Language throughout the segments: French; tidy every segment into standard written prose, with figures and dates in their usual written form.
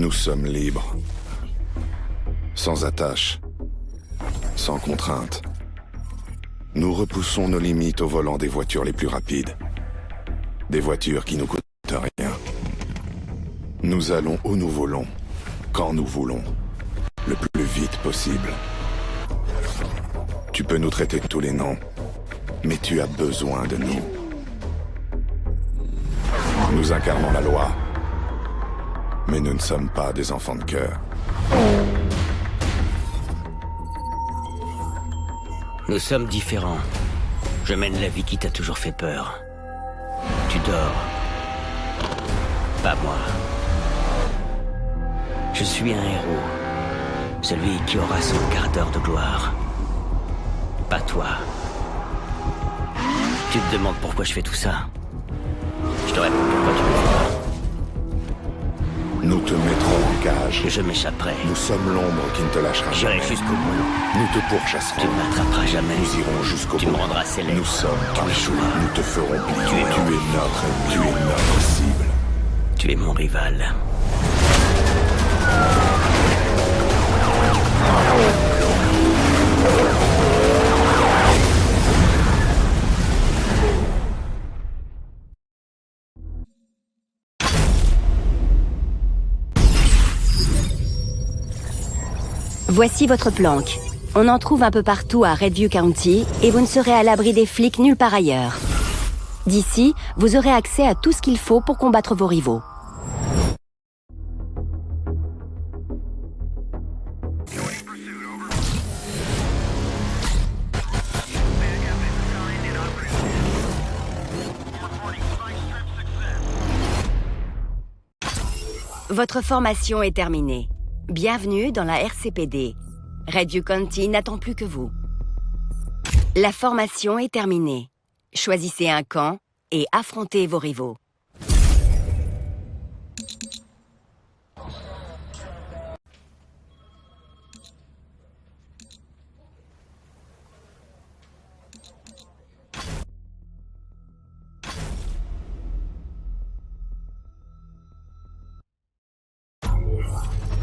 Nous sommes libres. Sans attache. Sans contrainte. Nous repoussons nos limites au volant des voitures les plus rapides. Des voitures qui nous coûtent rien. Nous allons où nous voulons, quand nous voulons, le plus vite possible. Tu peux nous traiter de tous les noms, mais tu as besoin de nous. Nous incarnons la loi, mais nous ne sommes pas des enfants de cœur. Nous sommes différents. Je mène la vie qui t'a toujours fait peur. Tu dors. Pas moi. Je suis un héros. Celui qui aura son quart d'heure de gloire. Pas toi. Tu te demandes pourquoi je fais tout ça. Je te réponds pourquoi tu le fais pas. Nous te mettrons en cage. Je m'échapperai. Nous sommes l'ombre qui ne te lâchera J'irai jamais. jusqu'au bout. Nous te pourchasserons. Tu ne m'attraperas jamais. Nous irons jusqu'au bout. Tu me rendras célèbre. Nous sommes Tu ton échoueras. choix. Nous te ferons plier. Tu es notre ennemi. Tu es notre cible. Tu es mon rival. Voici votre planque. On en trouve un peu partout à Redview County et vous ne serez à l'abri des flics nulle part ailleurs. D'ici, vous aurez accès à tout ce qu'il faut pour combattre vos rivaux. Votre formation est terminée. Bienvenue dans la RCPD. Redview County n'attend plus que vous. La formation est terminée. Choisissez un camp et affrontez vos rivaux.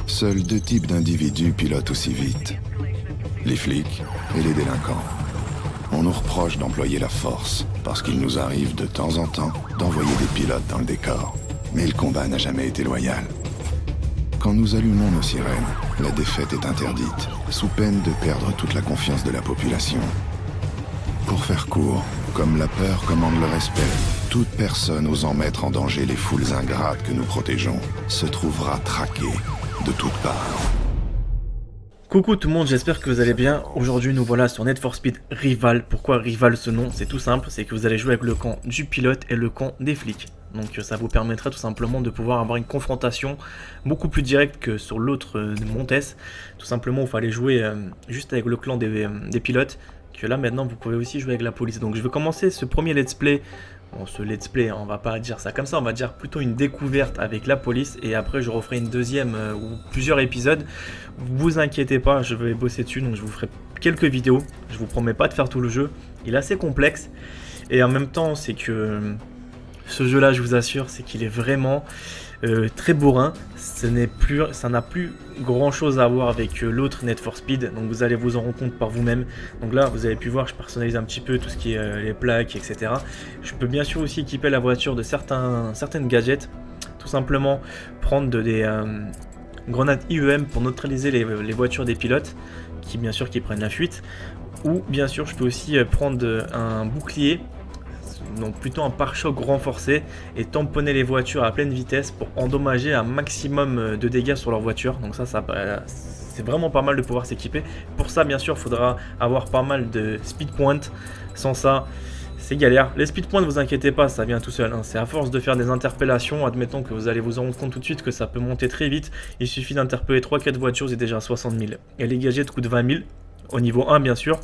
Seuls deux types d'individus pilotent aussi vite. Les flics et les délinquants. On nous reproche d'employer la force, parce qu'il nous arrive de temps en temps d'envoyer des pilotes dans le décor. Mais le combat n'a jamais été loyal. Quand nous allumons nos sirènes, la défaite est interdite, sous peine de perdre toute la confiance de la population. Pour faire court, comme la peur commande le respect, toute personne osant mettre en danger les foules ingrates que nous protégeons se trouvera traquée de toutes parts. Coucou tout le monde, j'espère que vous allez bien. Aujourd'hui nous voilà sur Need for Speed Rival. Pourquoi Rival ce nom? C'est tout simple, c'est que vous allez jouer avec le camp du pilote et le camp des flics. Donc ça vous permettra tout simplement de pouvoir avoir une confrontation beaucoup plus directe que sur l'autre Montes. Tout simplement il fallait jouer juste avec le clan des pilotes, que là maintenant vous pouvez aussi jouer avec la police. Donc je vais commencer ce premier let's play. Bon, ce let's play, on va pas dire ça comme ça, on va dire plutôt une découverte avec la police, et après je referai une deuxième ou plusieurs épisodes. Vous inquiétez pas, je vais bosser dessus, donc je vous ferai quelques vidéos. Je vous promets pas de faire tout le jeu, il est assez complexe, et en même temps c'est que ce jeu là, je vous assure, c'est qu'il est vraiment très bourrin. Ça n'a plus grand chose à voir avec l'autre Need for Speed, donc vous allez vous en rendre compte par vous-même. Donc là vous avez pu voir, je personnalise un petit peu tout ce qui est les plaques, etc. Je peux bien sûr aussi équiper la voiture de certaines gadgets, tout simplement prendre des grenades IEM pour neutraliser les voitures des pilotes qui bien sûr qui prennent la fuite, ou bien sûr je peux aussi prendre un bouclier, donc plutôt un pare-choc renforcé, et tamponner les voitures à pleine vitesse pour endommager un maximum de dégâts sur leur voiture. Donc ça c'est vraiment pas mal de pouvoir s'équiper. Pour ça bien sûr il faudra avoir pas mal de speed point, sans ça c'est galère. Les speed points, ne vous inquiétez pas, ça vient tout seul, hein. C'est à force de faire des interpellations, admettons que vous allez vous en rendre compte tout de suite que ça peut monter très vite. Il suffit d'interpeller 3-4 voitures, c'est déjà 60 000. Et les gadgets coûtent 20 000, au niveau 1 bien sûr.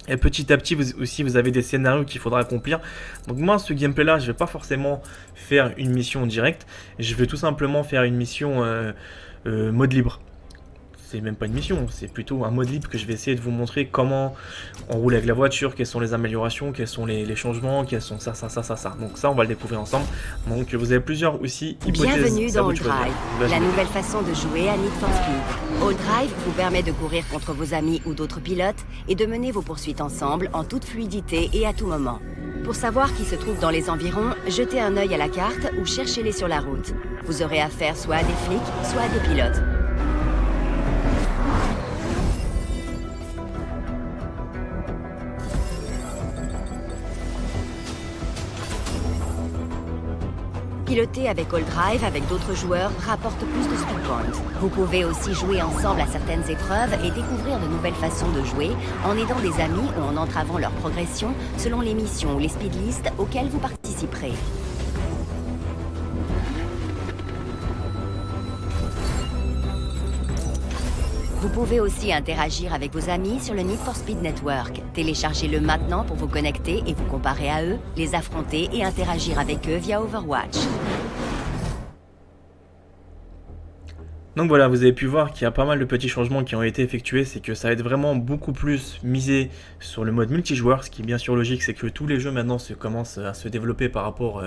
Et petit à petit, vous avez des scénarios qu'il faudra accomplir. Donc moi, ce gameplay là, je vais pas forcément faire une mission directe. Je vais tout simplement faire une mission mode libre. c'est même pas une mission, c'est plutôt un mode libre que je vais essayer de vous montrer comment on roule avec la voiture, quelles sont les améliorations, quels sont les changements, quels sont ça. Donc ça, on va le découvrir ensemble. Donc vous avez plusieurs aussi hypothèses. Bienvenue c'est à dans vous All de choisir. Drive, la nouvelle façon de jouer à Need for Speed. All Drive vous permet de courir contre vos amis ou d'autres pilotes et de mener vos poursuites ensemble en toute fluidité et à tout moment. Pour savoir qui se trouve dans les environs, jetez un œil à la carte ou cherchez-les sur la route. Vous aurez affaire soit à des flics, soit à des pilotes. Piloter avec All Drive avec d'autres joueurs rapporte plus de speed points. Vous pouvez aussi jouer ensemble à certaines épreuves et découvrir de nouvelles façons de jouer en aidant des amis ou en entravant leur progression selon les missions ou les speed lists auxquelles vous participerez. Vous pouvez aussi interagir avec vos amis sur le Need for Speed Network. Téléchargez-le maintenant pour vous connecter et vous comparer à eux, les affronter et interagir avec eux via Overwatch. Donc voilà, vous avez pu voir qu'il y a pas mal de petits changements qui ont été effectués, c'est que ça va être vraiment beaucoup plus misé sur le mode multijoueur, ce qui est bien sûr logique, c'est que tous les jeux maintenant commencent à se développer par rapport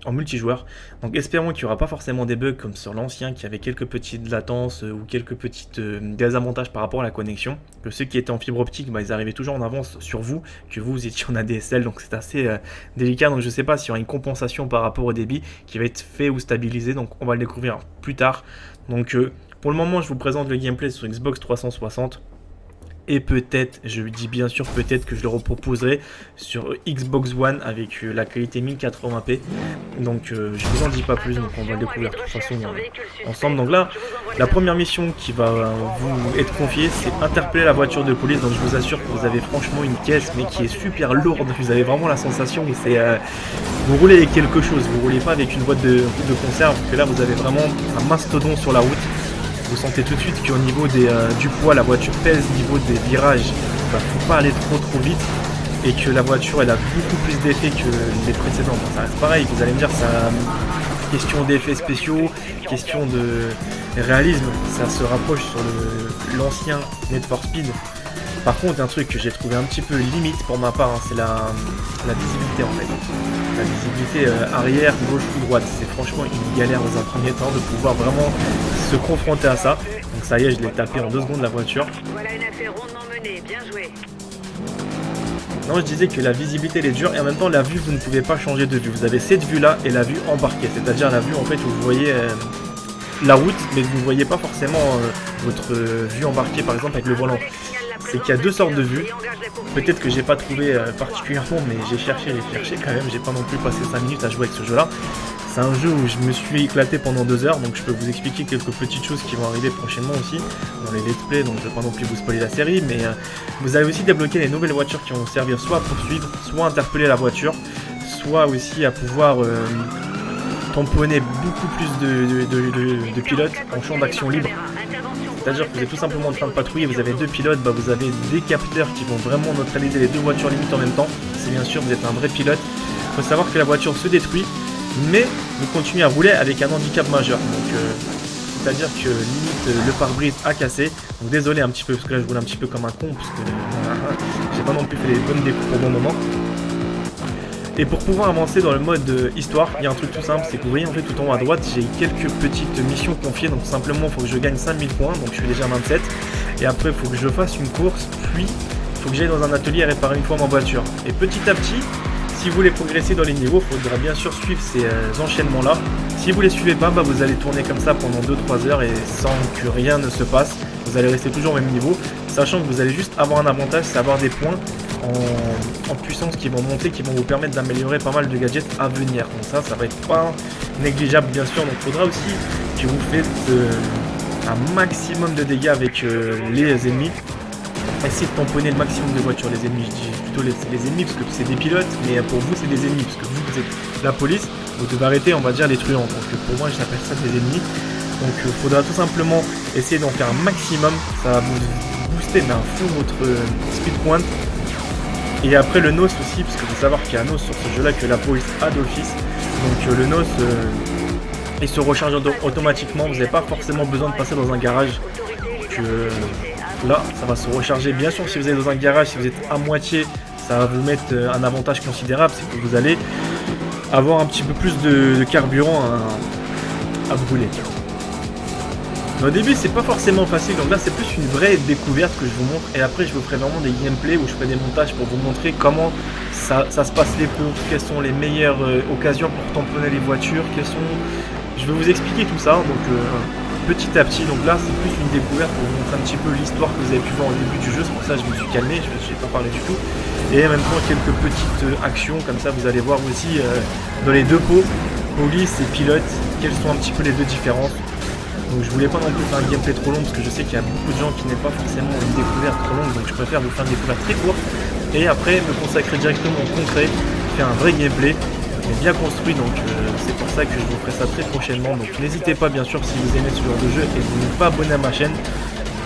en multijoueur. Donc espérons qu'il n'y aura pas forcément des bugs comme sur l'ancien qui avait quelques petites latences ou quelques petites désavantages par rapport à la connexion. Que ceux qui étaient en fibre optique, ils arrivaient toujours en avance sur vous, que vous étiez en ADSL, donc c'est assez délicat. Donc je ne sais pas s'il y aura une compensation par rapport au débit qui va être fait ou stabilisé, donc on va le découvrir plus tard. Donc pour le moment je vous présente le gameplay sur Xbox 360. Et peut-être, je dis bien sûr peut-être que je le reproposerai sur Xbox One avec la qualité 1080p. Donc je vous en dis pas plus, donc on va le découvrir de toute façon ensemble. Donc là, la première mission qui va vous être confiée, c'est interpeller la voiture de police. Donc je vous assure que vous avez franchement une caisse, mais qui est super lourde. Vous avez vraiment la sensation que c'est vous roulez avec quelque chose, vous roulez pas avec une boîte de conserve, parce que là vous avez vraiment un mastodon sur la route. Vous sentez tout de suite qu'au niveau du poids, la voiture pèse, au niveau des virages, il ne faut pas aller trop vite et que la voiture elle a beaucoup plus d'effets que les précédentes. Ça reste pareil, vous allez me dire, ça question d'effets spéciaux, question de réalisme, ça se rapproche sur l'ancien Need for Speed. Par contre, un truc que j'ai trouvé un petit peu limite pour ma part, c'est la visibilité en fait. La visibilité arrière, gauche ou droite, c'est franchement une galère dans un premier temps de pouvoir vraiment se confronter à ça. Donc ça y est, je l'ai tapé en 2 secondes la voiture. Voilà une affaire rondement menée, bien joué. Non, je disais que la visibilité elle est dure et en même temps la vue, vous ne pouvez pas changer de vue. Vous avez cette vue là et la vue embarquée, c'est-à-dire la vue en fait où vous voyez la route, mais vous ne voyez pas forcément votre vue embarquée par exemple avec le volant. C'est qu'il y a 2 sortes de vues. Peut-être que j'ai pas trouvé particulièrement, mais j'ai cherché quand même. J'ai pas non plus passé 5 minutes à jouer avec ce jeu là. C'est un jeu où je me suis éclaté pendant 2 heures, donc je peux vous expliquer quelques petites choses qui vont arriver prochainement aussi dans les let's play, donc je vais pas non plus vous spoiler la série, mais vous allez aussi débloquer les nouvelles voitures qui vont vous servir soit à poursuivre, soit à interpeller la voiture, soit aussi à pouvoir tamponner beaucoup plus de pilotes en champ d'action libre. C'est-à-dire que vous êtes tout simplement en train de patrouiller, vous avez 2 pilotes, vous avez des capteurs qui vont vraiment neutraliser les 2 voitures limite en même temps. C'est bien sûr, vous êtes un vrai pilote. Il faut savoir que la voiture se détruit, mais vous continuez à rouler avec un handicap majeur. Donc, c'est-à-dire que limite le pare-brise a cassé. Donc désolé un petit peu, parce que là je roule un petit peu comme un con, parce que j'ai pas non plus fait les bonnes découpes au bon moment. Et pour pouvoir avancer dans le mode histoire, il y a un truc tout simple, c'est que vous voyez en fait tout en haut à droite, j'ai quelques petites missions confiées, donc simplement il faut que je gagne 5000 points, donc je suis déjà à 27, et après il faut que je fasse une course, puis il faut que j'aille dans un atelier à réparer une fois ma voiture. Et petit à petit, si vous voulez progresser dans les niveaux, il faudra bien sûr suivre ces enchaînements là. Si vous les suivez pas, vous allez tourner comme ça pendant 2-3 heures et sans que rien ne se passe, vous allez rester toujours au même niveau, sachant que vous allez juste avoir un avantage, c'est avoir des points en puissance qui vont monter, qui vont vous permettre d'améliorer pas mal de gadgets à venir. Donc ça va être pas négligeable bien sûr, donc il faudra aussi que vous faites un maximum de dégâts avec les ennemis. Essayez de tamponner le maximum de voitures, les ennemis, je dis plutôt les ennemis parce que c'est des pilotes, mais pour vous c'est des ennemis, parce que vous êtes la police, vous devez arrêter on va dire les truands, donc pour moi j'appelle ça des ennemis. Donc il faudra tout simplement essayer d'en faire un maximum, ça va vous booster d'un fond votre speed point. Et après le NOS aussi, parce qu'il faut savoir qu'il y a un NOS sur ce jeu là que la police a d'office. Donc le NOS il se recharge automatiquement, vous n'avez pas forcément besoin de passer dans un garage Donc là, ça va se recharger. Bien sûr, si vous êtes dans un garage, si vous êtes à moitié, ça va vous mettre un avantage considérable, c'est que vous allez avoir un petit peu plus de carburant à brûler. Mais au début, c'est pas forcément facile, donc là, c'est plus une vraie découverte que je vous montre. Et après, je vous ferai vraiment des gameplays où je ferai des montages pour vous montrer comment ça se passe les courses, quelles sont les meilleures occasions pour tamponner les voitures, je vais vous expliquer tout ça, donc petit à petit. Donc là, c'est plus une découverte pour vous montrer un petit peu l'histoire que vous avez pu voir au début du jeu. C'est pour ça que je me suis calmé, je n'ai pas parlé du tout. Et en même temps, quelques petites actions, comme ça, vous allez voir aussi dans les deux pots, police et pilote, quelles sont un petit peu les deux différences. Donc je voulais pas non plus faire un gameplay trop long parce que je sais qu'il y a beaucoup de gens qui n'aiment pas forcément une découverte trop longue, donc je préfère vous faire une découverte très courte et après me consacrer directement au concret, faire un vrai gameplay bien construit. Donc c'est pour ça que je vous ferai ça très prochainement. Donc n'hésitez pas, bien sûr, si vous aimez ce genre de jeu et que vous n'êtes pas abonné à ma chaîne,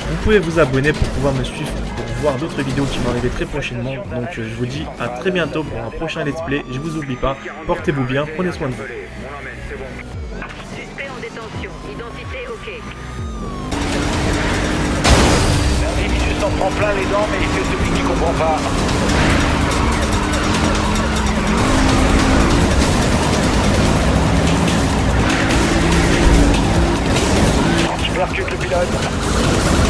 vous pouvez vous abonner pour pouvoir me suivre, pour voir d'autres vidéos qui vont arriver très prochainement. Donc je vous dis à très bientôt pour un prochain let's play. Je vous oublie pas, portez-vous bien, prenez soin de vous. Suspect en détention. Identité OK. L'individu s'en prend plein les dents, mais c'est celui qui comprend pas. Je percute le pilote.